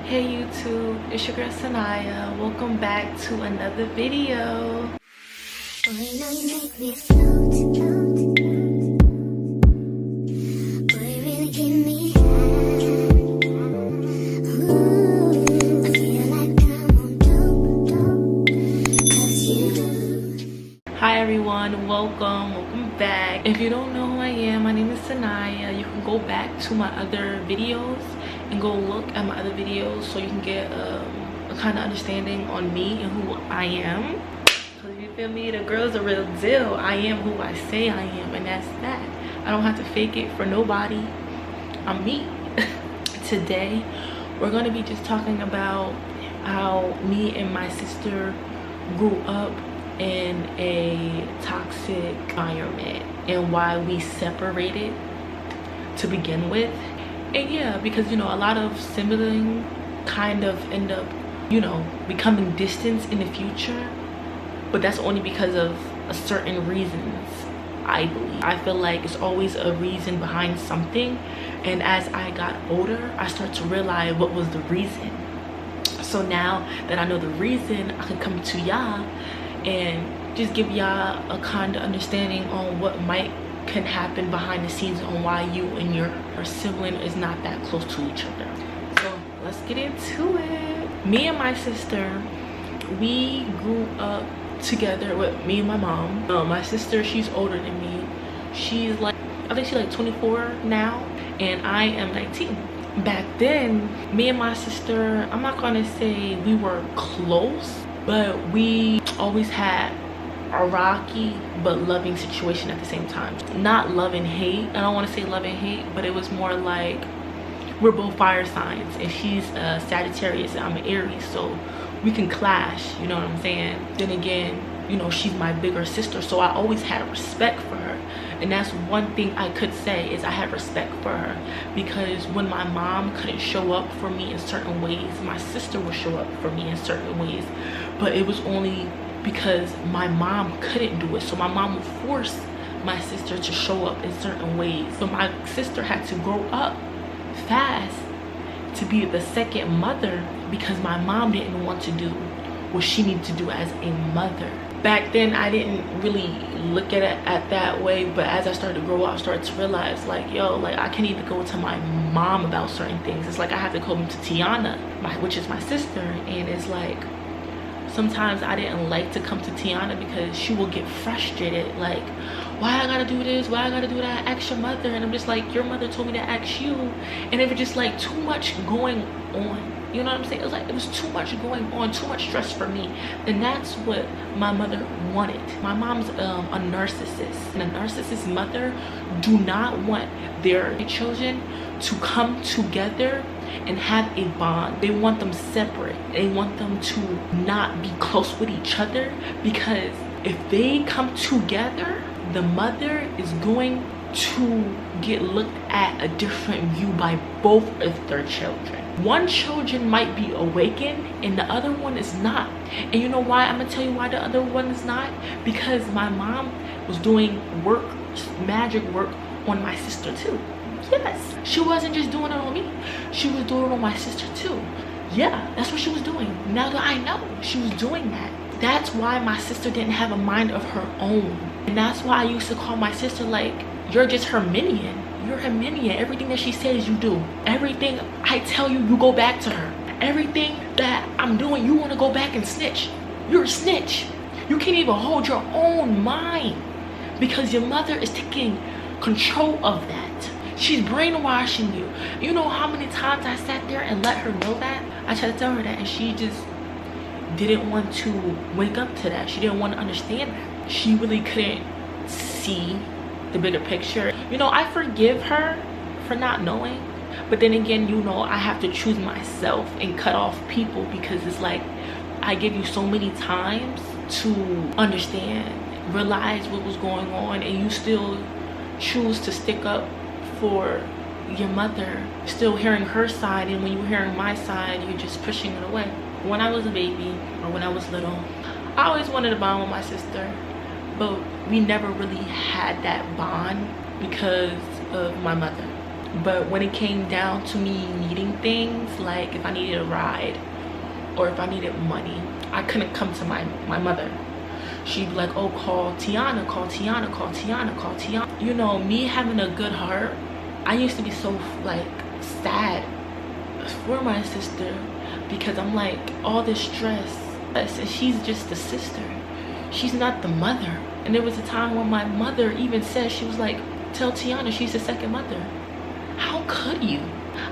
Hey YouTube, it's your girl Sanaya. Welcome back to another video. Hi everyone, welcome back. If you don't know who I am, my name is Sanaya. You can go back to my other videos and go look at my other videos so you can get a kind of understanding on me and who I am. Because you feel me, the girl's a real deal. I am who I say I am, and that's that. I don't have to fake it for nobody. I'm me. Today we're going to be just talking about how me and my sister grew up in a toxic environment and why we separated to begin with. And yeah, because you know, a lot of siblings kind of end up, you know, becoming distant in the future, but that's only because of a certain reasons. I believe, I feel like it's always a reason behind something, and as I got older I start to realize what was the reason. So now that I know the reason, I can come to y'all and just give y'all a kind of understanding on what can happen behind the scenes on why you and your sibling is not that close to each other. So let's get into it. Me and my sister, we grew up together with me and my mom. My sister, she's older than me. She's like, I think she's like 24 now, and I am 19. Back then, me and my sister, I'm not gonna say we were close, but we always had a rocky but loving situation at the same time. Not love and hate. I don't want to say love and hate, but it was more like we're both fire signs, and she's a Sagittarius and I'm an Aries, so we can clash, you know what I'm saying? Then again, you know, she's my bigger sister, so I always had respect for her. And that's one thing I could say, is I had respect for her, because when my mom couldn't show up for me in certain ways, my sister would show up for me in certain ways, but it was only because my mom couldn't do it. So my mom would force my sister to show up in certain ways. So my sister had to grow up fast to be the second mother, because my mom didn't want to do what she needed to do as a mother. Back then I didn't really look at it at that way, but as I started to grow up, I started to realize, like, yo, like, I can't even go to my mom about certain things. It's like I have to go to Tiana, which is my sister, and it's like sometimes I didn't like to come to Tiana because she will get frustrated, like, why I gotta do this, why I gotta do that, ask your mother. And I'm just like, your mother told me to ask you. And it was just like too much going on, you know what I'm saying? It was like, it was too much going on, too much stress for me. And that's what my mother wanted. My mom's a narcissist, and a narcissist mother do not want their children to come together and have a bond. They want them separate. They want them to not be close with each other, because if they come together, the mother is going to get looked at a different view by both of their children. One children might be awakened and the other one is not. And you know why? I'm gonna tell you why the other one is not. Because my mom was doing work, magic work on my sister too. Yes, she wasn't just doing it on me, she was doing it on my sister too. Yeah, that's what she was doing. Now that I know, she was doing that. That's why my sister didn't have a mind of her own. And that's why I used to call my sister, like, you're just her minion. You're her minion. Everything that she says, you do. Everything I tell you, you go back to her. Everything that I'm doing, you want to go back and snitch. You're a snitch. You can't even hold your own mind, because your mother is taking control of that. She's brainwashing you. You know how many times I sat there and let her know that? I tried to tell her that, and she just didn't want to wake up to that. She didn't want to understand that. She really couldn't see the bigger picture. You know, I forgive her for not knowing, but then again, you know, I have to choose myself and cut off people, because it's like I give you so many times to understand, realize what was going on, and you still choose to stick up for your mother, still hearing her side, and when you're hearing my side, you're just pushing it away. When I was a baby, or when I was little, I always wanted to bond with my sister, but we never really had that bond because of my mother. But when it came down to me needing things, like if I needed a ride or if I needed money, I couldn't come to my mother. She'd be like, oh, call Tiana, call Tiana, call Tiana, call Tiana. You know, me having a good heart, I used to be so like sad for my sister, because I'm like, all this stress, and she's just the sister, she's not the mother. And there was a time when my mother even said, she was like, tell Tiana she's the second mother. How could you?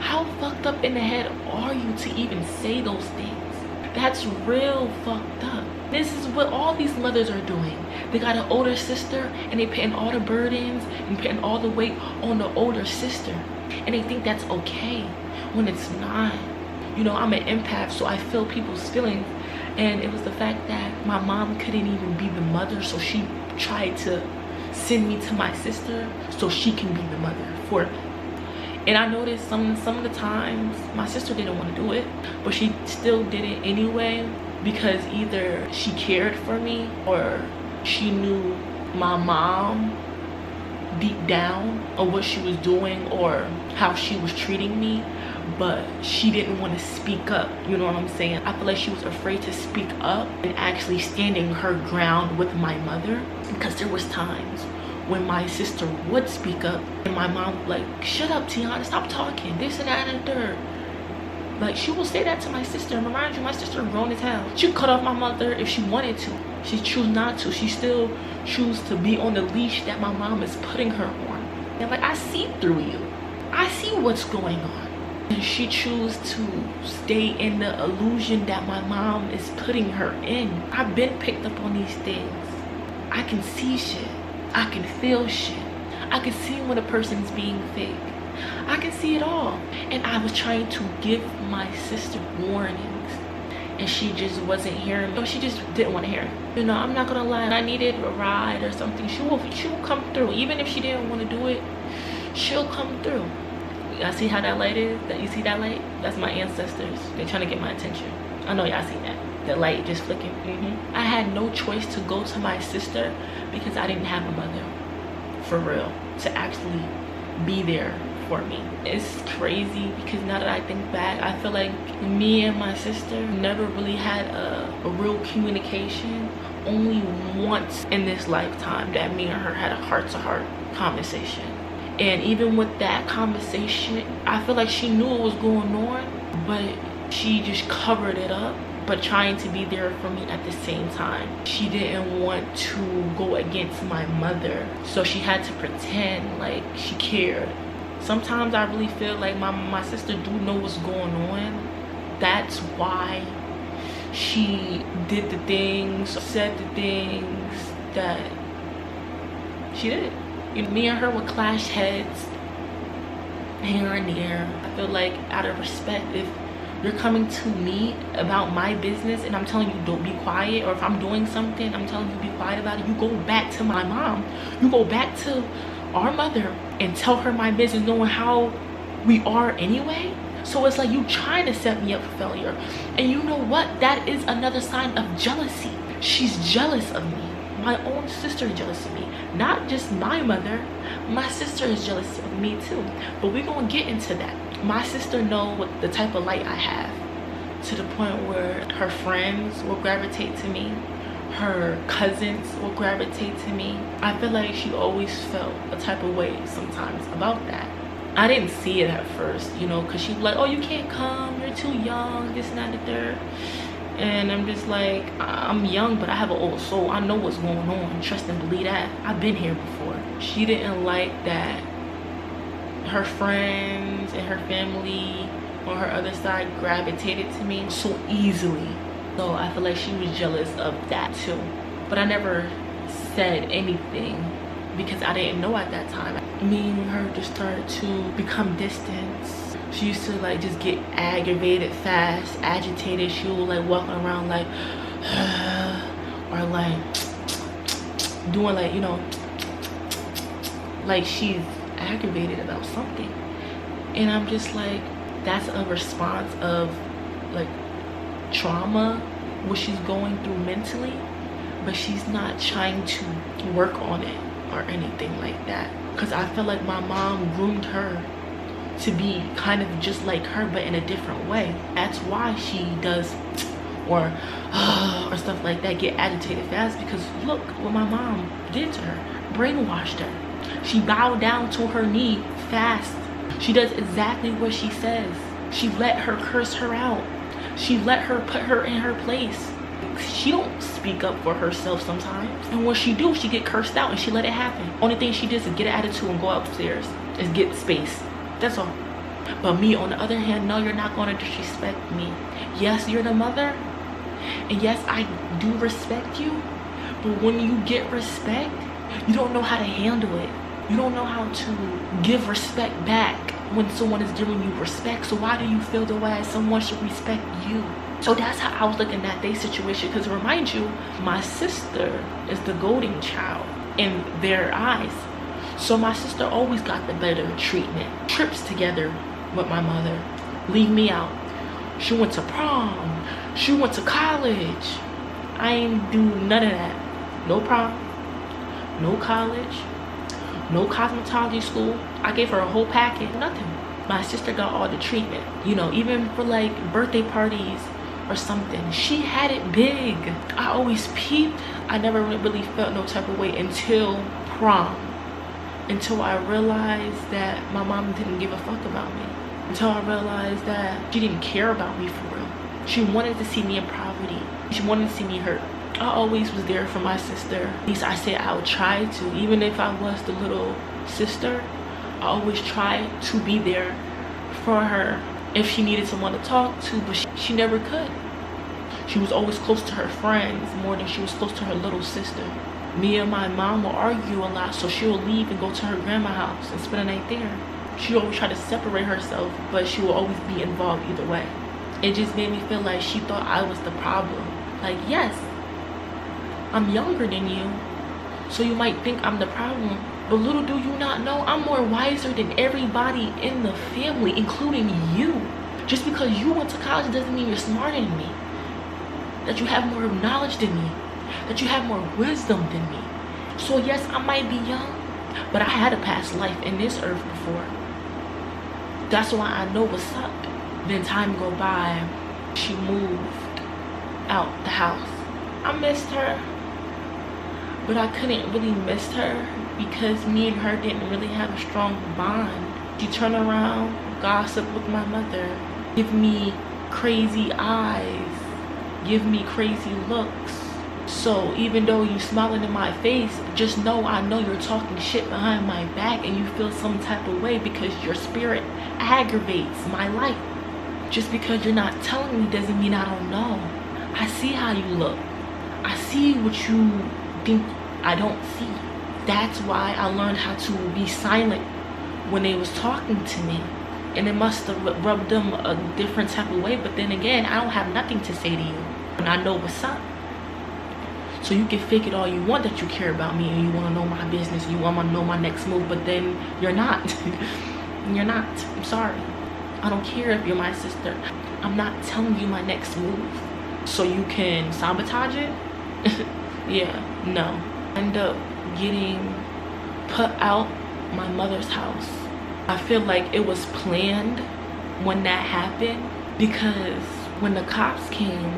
How fucked up in the head are you to even say those things? That's real fucked up. This is what all these mothers are doing. They got an older sister and they putting all the burdens and putting all the weight on the older sister, and they think that's okay when it's not. You know, I'm an empath, so I feel people's feelings, and it was the fact that my mom couldn't even be the mother, so she tried to send me to my sister so she can be the mother for me. And I noticed some of the times my sister didn't want to do it, but she still did it anyway, because either she cared for me or she knew my mom deep down of what she was doing or how she was treating me, but she didn't want to speak up. You know what I'm saying? I feel like she was afraid to speak up and actually standing her ground with my mother, because there was times when my sister would speak up and my mom would like, shut up Tiana, stop talking, this and that and the third. Like, she will say that to my sister. And remind you, my sister grown as hell. She could cut off my mother if she wanted to. She chose not to. She still choose to be on the leash that my mom is putting her on. And like, I see through you. I see what's going on. And she choose to stay in the illusion that my mom is putting her in. I've been picked up on these things. I can see shit. I can feel shit. I can see when a person's being fake. I can see it all. And I was trying to give my sister warnings, and she just wasn't hearing me. She just didn't want to hear it. You know, I'm not gonna lie, when I needed a ride or something, she will come through. Even if she didn't want to do it, she'll come through. Y'all see how that light is? You see that light? That's my ancestors. They're trying to get my attention. I know y'all see that. The light just flicking. I had no choice to go to my sister because I didn't have a mother, for real, to actually be there for me. It's crazy because now that I think back, I feel like me and my sister never really had a real communication. Only once in this lifetime that me and her had a heart-to-heart conversation. And even with that conversation, I feel like she knew what was going on, but she just covered it up, but trying to be there for me at the same time. She didn't want to go against my mother, so she had to pretend like she cared. Sometimes I really feel like my sister do know what's going on. That's why she did the things, said the things that she did. You know, me and her would clash heads here and there. I feel like out of respect, if you're coming to me about my business and I'm telling you don't be quiet, or if I'm doing something I'm telling you be quiet about it, you go back to my mom, you go back to our mother and tell her my business, knowing how we are anyway. So it's like you trying to set me up for failure. And you know what? That is another sign of jealousy. She's jealous of me. My own sister is jealous of me. Not just my mother, my sister is jealous of me too. But we're gonna get into that. My sister knows what the type of light I have, to the point where her friends will gravitate to me, her cousins will gravitate to me. I feel like she always felt a type of way sometimes about that. I didn't see it at first, you know, because she'd be like, oh, you can't come, you're too young, this and that and the third. And I'm just like, I'm young, but I have an old soul. I know what's going on. Trust and believe that. I've been here before. She didn't like that her friends and her family on her other side gravitated to me so easily. So I feel like she was jealous of that too. But I never said anything because I didn't know at that time. Me and her just started to become distant. She used to like just get aggravated fast, agitated. She would like walking around like or like doing like, you know, like she's aggravated about something. And I'm just like, that's a response of like trauma, what she's going through mentally, but she's not trying to work on it or anything like that. Because I feel like my mom groomed her to be kind of just like her, but in a different way. That's why she does or stuff like that, get agitated fast, because look what my mom did to her. Brainwashed her. She bowed down to her knee fast. She does exactly what she says. She let her curse her out. She let her put her in her place. She don't speak up for herself sometimes, and when she do, she get cursed out, and she let it happen. Only thing she does is get an attitude and go upstairs, is get space. That's all. But me, on the other hand, no, you're not going to disrespect me. Yes, you're the mother, and yes, I do respect you, but when you get respect, you don't know how to handle it. You don't know how to give respect back when someone is giving you respect. So why do you feel the way someone should respect you? So that's how I was looking at their situation, because remind you, my sister is the golden child in their eyes. So my sister always got the better treatment. Trips together with my mother, leave me out. She went to prom, she went to college. I ain't do none of that. No prom, no college, no cosmetology school. I gave her a whole packet, nothing. My sister got all the treatment, you know, even for like birthday parties or something. She had it big. I always peeped. I never really felt no type of way until prom, until I realized that my mom didn't give a fuck about me, until I realized that she didn't care about me for real. She wanted to see me in poverty. She wanted to see me hurt. I always was there for my sister. At least I said I would try to. Even if I was the little sister, I always tried to be there for her if she needed someone to talk to, but she never could. She was always close to her friends more than she was close to her little sister. Me and my mom will argue a lot, so she will leave and go to her grandma's house and spend the night there. She always tried to separate herself, but she will always be involved either way. It just made me feel like she thought I was the problem. Like, yes, I'm younger than you, so you might think I'm the problem, but little do you not know, I'm more wiser than everybody in the family, including you. Just because you went to college doesn't mean you're smarter than me, that you have more knowledge than me, that you have more wisdom than me. So yes, I might be young, but I had a past life in this earth before. That's why I know what's up. Then time go by, she moved out the house. I missed her, but I couldn't really miss her because me and her didn't really have a strong bond. She turned around, gossip with my mother, give me crazy eyes, give me crazy looks. So even though you smiling in my face, just know I know you're talking shit behind my back, and you feel some type of way because your spirit aggravates my life. Just because you're not telling me doesn't mean I don't know. I see how you look. I see what you think I don't see. That's why I learned how to be silent when they was talking to me. And it must have rubbed them a different type of way. But then again, I don't have nothing to say to you, and I know what's up. So you can fake it all you want that you care about me and you want to know my business, you want to know my next move, but then you're not. You're not. I'm sorry. I don't care if you're my sister. I'm not telling you my next move so you can sabotage it. Yeah, no. End up getting put out my mother's house. I feel like it was planned when that happened, because when the cops came,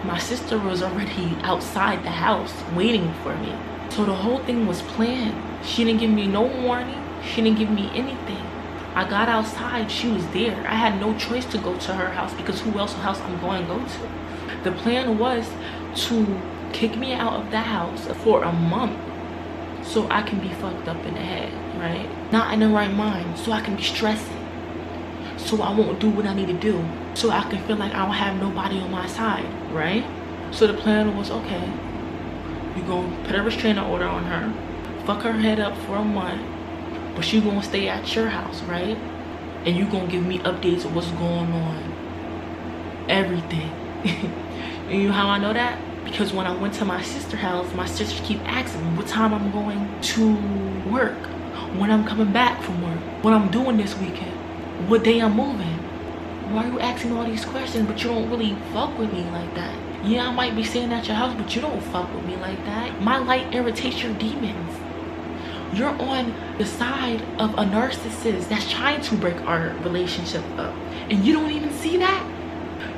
my sister was already outside the house waiting for me. So the whole thing was planned. She didn't give me no warning. She didn't give me anything. I got outside, she was there. I had no choice to go to her house, because who else's house I'm going to go to? The plan was to kick me out of the house for a month so I can be fucked up in the head, right? Not in the right mind, so I can be stressing, so I won't do what I need to do, so I can feel like I don't have nobody on my side, right? So the plan was, okay, you gonna put a restraining order on her, fuck her head up for a month, but she gonna stay at your house, right? And you gonna give me updates of what's going on, everything. And you know how I know that? Because when I went to my sister's house, my sister keep asking me what time I'm going to work, when I'm coming back from work, what I'm doing this weekend, what day I'm moving. Why are you asking all these questions, but you don't really fuck with me like that? Yeah, I might be staying at your house, but you don't fuck with me like that. My light irritates your demons. You're on the side of a narcissist that's trying to break our relationship up, and you don't even see that.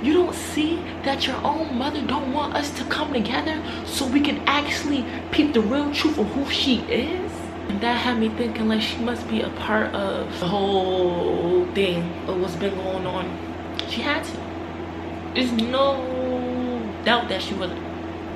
You don't see that your own mother don't want us to come together so we can actually peep the real truth of who she is. And that had me thinking like she must be a part of the whole thing of what's been going on. She had to. There's no doubt that she wasn't.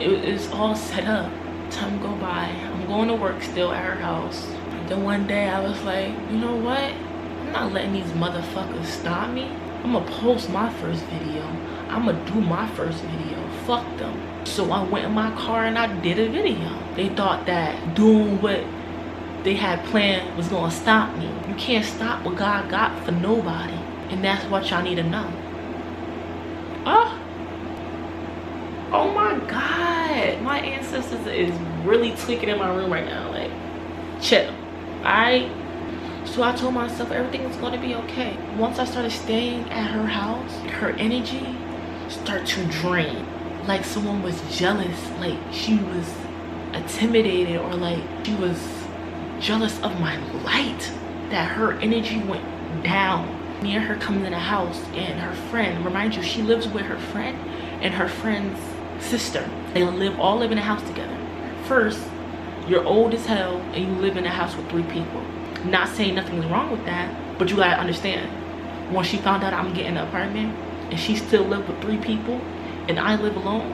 It's all set up. Time go by. I'm going to work still at her house. And then one day I was like, you know what? I'm not letting these motherfuckers stop me. I'm gonna post my first video. I'm gonna do my first video. Fuck them. So I went in my car and I did a video. They thought that doing what they had planned was gonna stop me. You can't stop what God got for nobody. And that's what y'all need to know. Oh my God. My ancestors is really tweaking in my room right now. Like, chill. Alright? So I told myself everything is going to be okay. Once I started staying at her house, her energy started to drain. Like someone was jealous, like she was intimidated, or like she was jealous of my light, that her energy went down. Me and her coming in the house, and her friend, remind you, she lives with her friend and her friend's sister. They all live in a house together. First, you're old as hell and you live in a house with 3 people. Not saying nothing's wrong with that, but you gotta understand, once she found out I'm getting an apartment and she still live with 3 people and I live alone,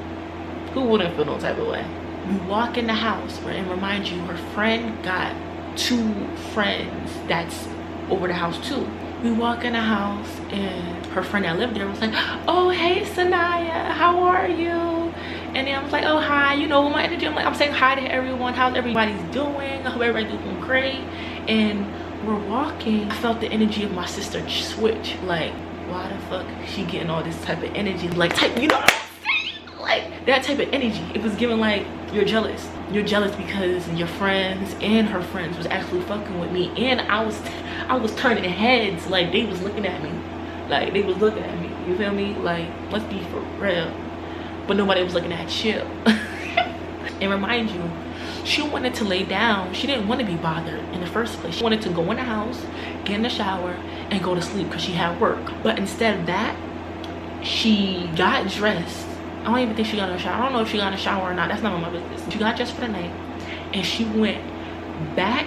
who wouldn't feel no type of way? You walk in the house, and remind you, her friend got 2 friends that's over the house too. We walk in the house and her friend that lived there was like, oh hey Sanaya, how are you? And then I was like, oh hi, you know, with my energy, I'm saying hi to everyone. How's everybody's doing? I hope everybody's doing great. And we're walking, I felt the energy of my sister switch. Like, why the fuck is she getting all this type of energy? Like, type, you know what I'm saying? Like, that type of energy. It was giving like, you're jealous. You're jealous because your friends and her friends was actually fucking with me. And I was turning heads, like they was looking at me. Like, they was looking at me. You feel me? Like, let's be for real. But nobody was looking at you. And remind you, she wanted to lay down. She didn't want to be bothered in the first place. She wanted to go in the house, get in the shower, and go to sleep because she had work. But instead of that, she got dressed. I don't even think she got in a shower. I don't know if she got in a shower or not. That's not my business. She got dressed for the night, and she went back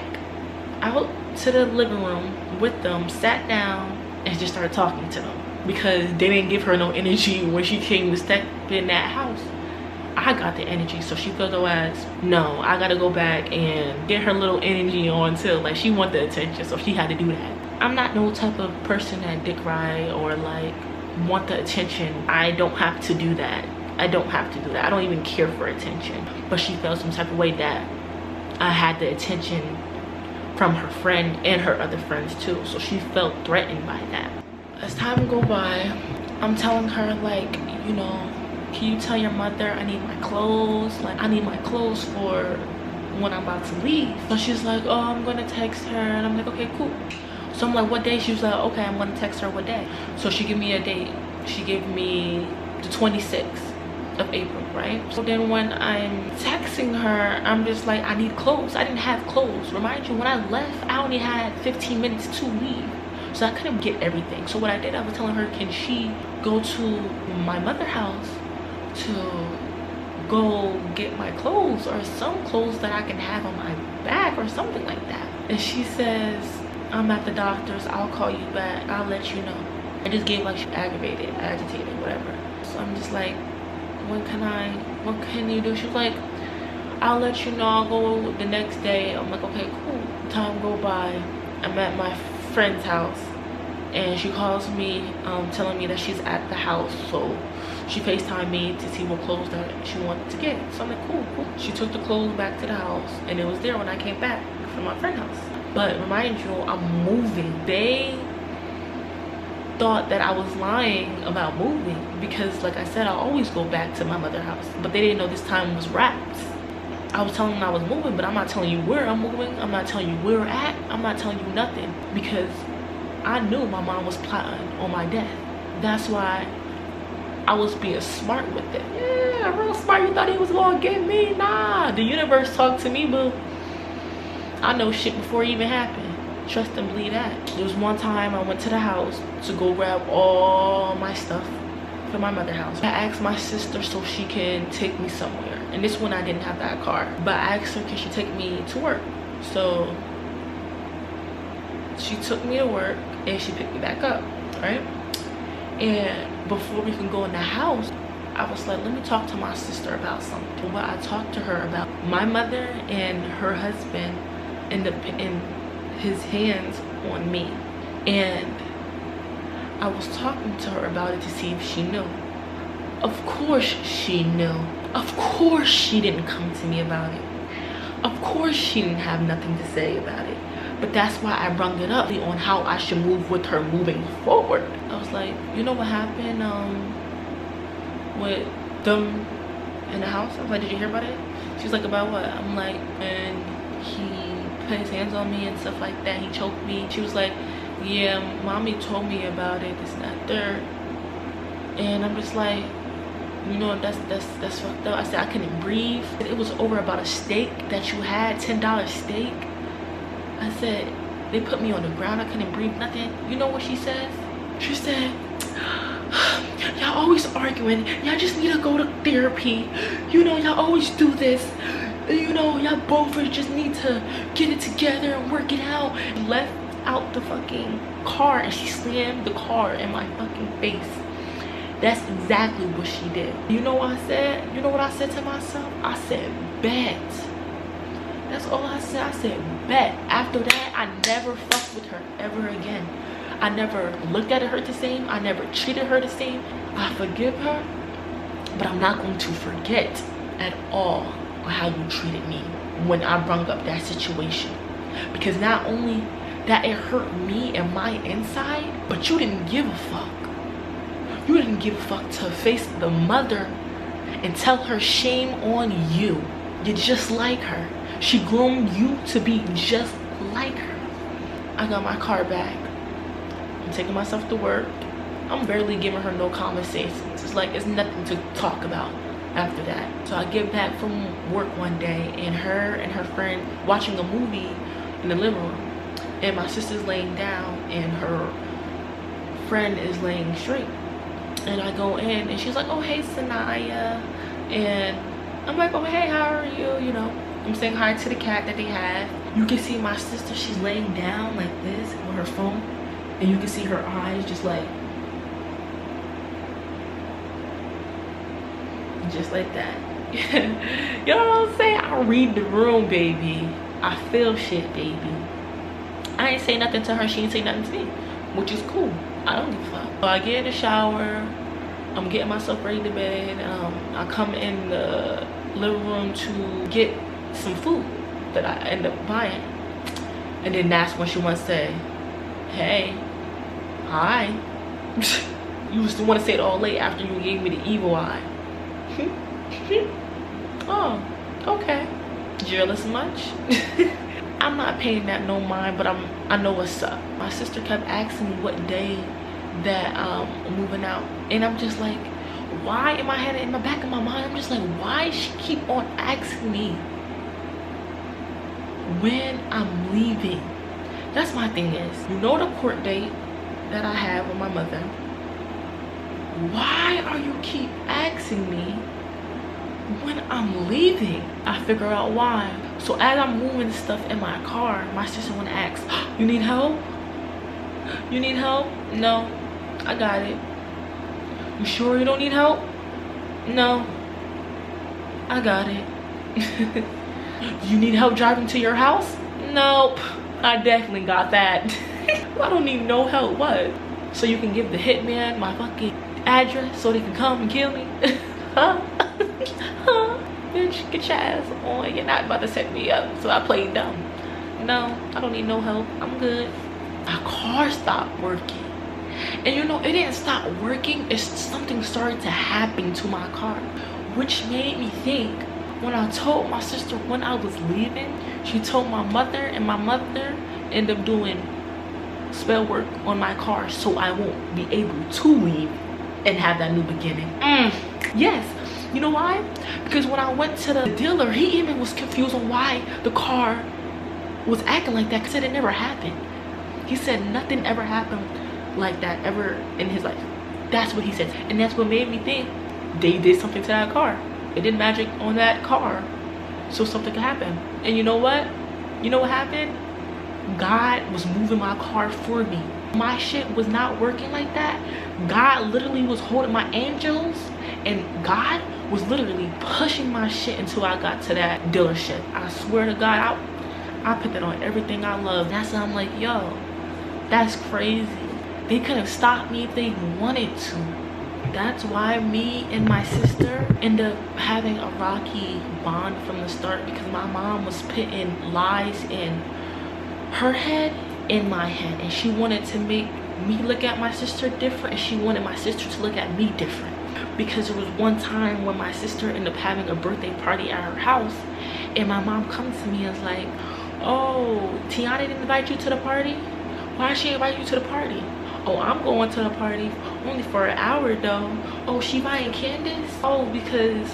out to the living room with them, sat down, and just started talking to them. Because they didn't give her no energy when she came to step in that house. I got the energy, so she felt her ass. No, I gotta go back and get her little energy on too. Like, she wanted the attention, so she had to do that. I'm not no type of person that dick ride or like want the attention. I don't have to do that. I don't have to do that. I don't even care for attention. But she felt some type of way that I had the attention from her friend and her other friends too. So she felt threatened by that. As time go by, I'm telling her like, you know, can you tell your mother I need my clothes? Like, I need my clothes for when I'm about to leave. So she's like, oh, I'm gonna text her. And I'm like, okay, cool. So I'm like, what day? She was like, okay, I'm gonna text her what day. So she gave me a date. She gave me the 26th of April, right? So then when I'm texting her, I'm just like, I need clothes. I didn't have clothes. Remind you, when I left, I only had 15 minutes to leave. So I couldn't get everything. So what I did, I was telling her, can she go to my mother's house to go get my clothes or some clothes that I can have on my back or something like that. And she says, I'm at the doctor's, I'll call you back, I'll let you know. I just gave like she aggravated, agitated, whatever. So I'm just like, what can you do? She's like, I'll let you know, I'll go the next day. I'm like, okay, cool. Time go by, I'm at my friend's house and she calls me telling me that she's at the house. So she FaceTimed me to see what clothes that she wanted to get. So I'm like, cool. She took the clothes back to the house and it was there when I came back from my friend's house. But remind you, I'm moving. They thought that I was lying about moving because, like I said, I always go back to my mother's house. But they didn't know this time was wrapped. I was telling them I was moving, but I'm not telling you where I'm moving. I'm not telling you where we're at. I'm not telling you nothing because I knew my mom was plotting on my death. That's why I was being smart with it. Yeah, real smart. You thought he was gonna get me? Nah, the universe talked to me, boo. I know shit before it even happened. Trust and believe that. There was one time I went to the house to go grab all my stuff from my mother's house. I asked my sister so she can take me somewhere. And this one I didn't have that car. But I asked her, can she take me to work? So she took me to work and she picked me back up, right? And before we can go in the house, I was like, let me talk to my sister about something. What I talked to her about, my mother and her husband ended up in his hands on me. And I was talking to her about it to see if she knew. Of course she knew. Of course she didn't come to me about it. Of course she didn't have nothing to say about it. But that's why I brought it up on how I should move with her moving forward. I was like, you know what happened with them in the house? I was like, did you hear about it? She's like, about what? I'm like, and he put his hands on me and stuff like that. He choked me. She was like, yeah, mommy told me about it, this and that, third. And I'm just like, you know, that's fucked up. I said, I couldn't breathe. It was over about a steak that you had, $10 steak. I said, they put me on the ground, I couldn't breathe, nothing. You know what she says? She said, y'all always arguing, y'all just need to go to therapy. You know, y'all always do this. You know, y'all both just need to get it together and work it out. And left out the fucking car and she slammed the car in my fucking face. That's exactly what she did. You know what I said? You know what I said to myself? I said, bet. That's all I said. I said, bet. After that, I never fucked with her ever again. I never looked at her the same. I never treated her the same. I forgive her, but I'm not going to forget at all how you treated me when I brought up that situation. Because not only that it hurt me and my inside, but you didn't give a fuck. You didn't give a fuck to face the mother and tell her shame on you. You're just like her. She groomed you to be just like her. I got my car back. I'm taking myself to work. I'm barely giving her no conversations. It's like it's nothing to talk about after that. So I get back from work one day and her friend watching a movie in the living room. And my sister's laying down and her friend is laying straight. And I go in and she's like, oh, hey, Sanaya. And I'm like, oh, hey, how are you? You know, I'm saying hi to the cat that they have. You can see my sister, she's laying down like this with her phone. And you can see her eyes just like that. You know what I'm saying? I read the room, baby. I feel shit, baby. I ain't say nothing to her, she ain't say nothing to me, which is cool. I don't give a fuck. So I get in the shower, I'm getting myself ready to bed. I come in the living room to get some food that I end up buying. And then that's when she wants to say, hey, hi. You used to want to say it all late after you gave me the evil eye. Oh, okay. Jealous much? I'm not paying that no mind, but I know what's up. My sister kept asking me what day that I'm moving out, and I'm just like, why am I in the back of my mind? I'm just like, why she keep on asking me when I'm leaving? That's my thing is, you know the court date that I have with my mother. Why are you keep asking me when I'm leaving? I figure out why. So as I'm moving stuff in my car, my sister wanna ask, you need help? You need help? No, I got it. You sure you don't need help? No, I got it. You need help driving to your house? Nope, I definitely got that. I don't need no help. What? So you can give the hitman my fucking address so they can come and kill me? Huh? Huh? Bitch, get your ass on. You're not about to set me up. So I played dumb. No, I don't need no help. I'm good. My car stopped working. And you know, it didn't stop working. It's something started to happen to my car, which made me think, when I told my sister when I was leaving, she told my mother, and my mother ended up doing spell work on my car so I won't be able to leave and have that new beginning. Yes. You know why? Because when I went to the dealer, he even was confused on why the car was acting like that because it never happened. He said nothing ever happened like that ever in his life. That's what he said. And that's what made me think they did something to that car. They did magic on that car so something could happen. And you know what? You know what happened? God was moving my car for me. My shit was not working like that. God literally was holding my angels, and God was literally pushing my shit until I got to that dealership. I swear to God, I put that on everything I love. That's why I'm like, yo, that's crazy. They could have stopped me if they wanted to. That's why me and my sister ended up having a rocky bond from the start, because my mom was putting lies in her head in my head, and she wanted to make me look at my sister different, and she wanted my sister to look at me different. Because there was one time when my sister ended up having a birthday party at her house, and my mom comes to me and is like, oh, Tiana didn't invite you to the party? Why she invite you to the party? Oh, I'm going to the party only for an hour though. Oh, she buying Candace? Oh, because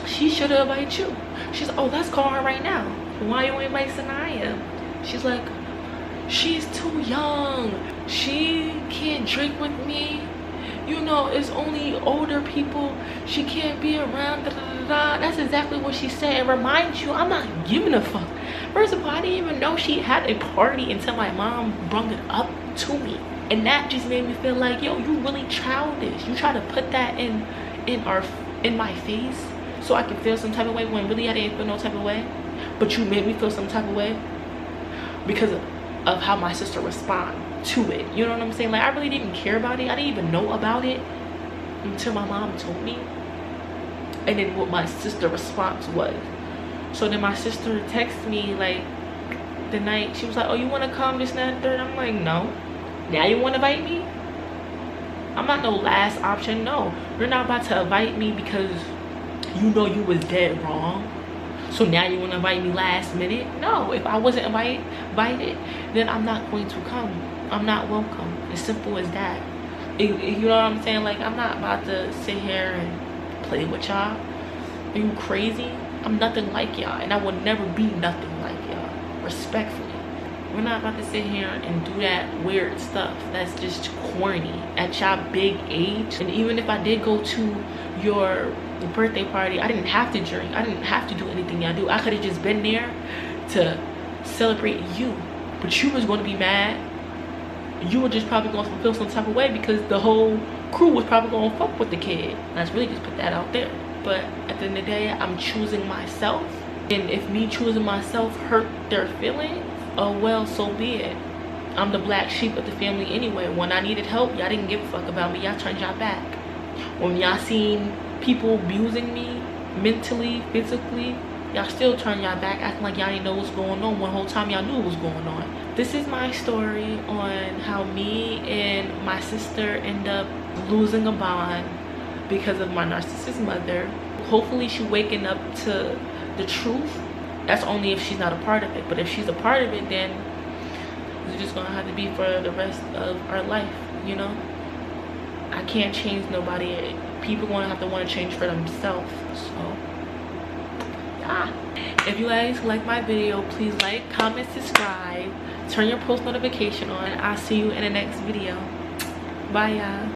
she should have invited you. She's like, oh, let's call her right now. Why you ain't invite Sanaya? She's like, she's too young. She can't drink with me. You know, it's only older people. She can't be around. Da, da, da, da. That's exactly what she said. And remind you, I'm not giving a fuck. First of all, I didn't even know she had a party until my mom brought it up to me. And that just made me feel like, yo, you really childish. You try to put that in my face so I can feel some type of way when really I didn't feel no type of way. But you made me feel some type of way because of how my sister responded to it. You know what I'm saying? Like, I really didn't care about it. I didn't even know about it until my mom told me. And then what my sister's response was. So then my sister texted me like the night. She was like, oh, you want to come this and that and third? I'm like, no. Now you want to invite me? I'm not no last option. No, you're not about to invite me because you know you was dead wrong. So now you want to invite me last minute? No, if I wasn't invited, then I'm not going to come. I'm not welcome. As simple as that. You know what I'm saying? Like, I'm not about to sit here and play with y'all. Are you crazy? I'm nothing like y'all, and I will never be nothing like y'all. Respectfully. We're not about to sit here and do that weird stuff. That's just corny at y'all big age. And even if I did go to your birthday party, I didn't have to drink. I didn't have to do anything y'all do. I could have just been there to celebrate you. But you was going to be mad. You were just probably going to feel some type of way because the whole crew was probably going to fuck with the kid. Let's really just put that out there. But at the end of the day, I'm choosing myself. And if me choosing myself hurt their feelings, oh well, so be it. I'm the black sheep of the family anyway. When I needed help, y'all didn't give a fuck about me. Y'all turned y'all back. When y'all seen people abusing me mentally, physically, y'all still turn y'all back, acting like y'all didn't know what's going on when the whole time y'all knew what was going on. This is my story on how me and my sister end up losing a bond because of my narcissist mother. Hopefully she waking up to the truth. That's only if she's not a part of it. But if she's a part of it, then it's just gonna have to be for the rest of our life, you know? I can't change nobody. People gonna have to want to change for themselves. So yeah. If you guys like my video, please like, comment, subscribe, turn your post notification on. I'll see you in the next video. Bye y'all.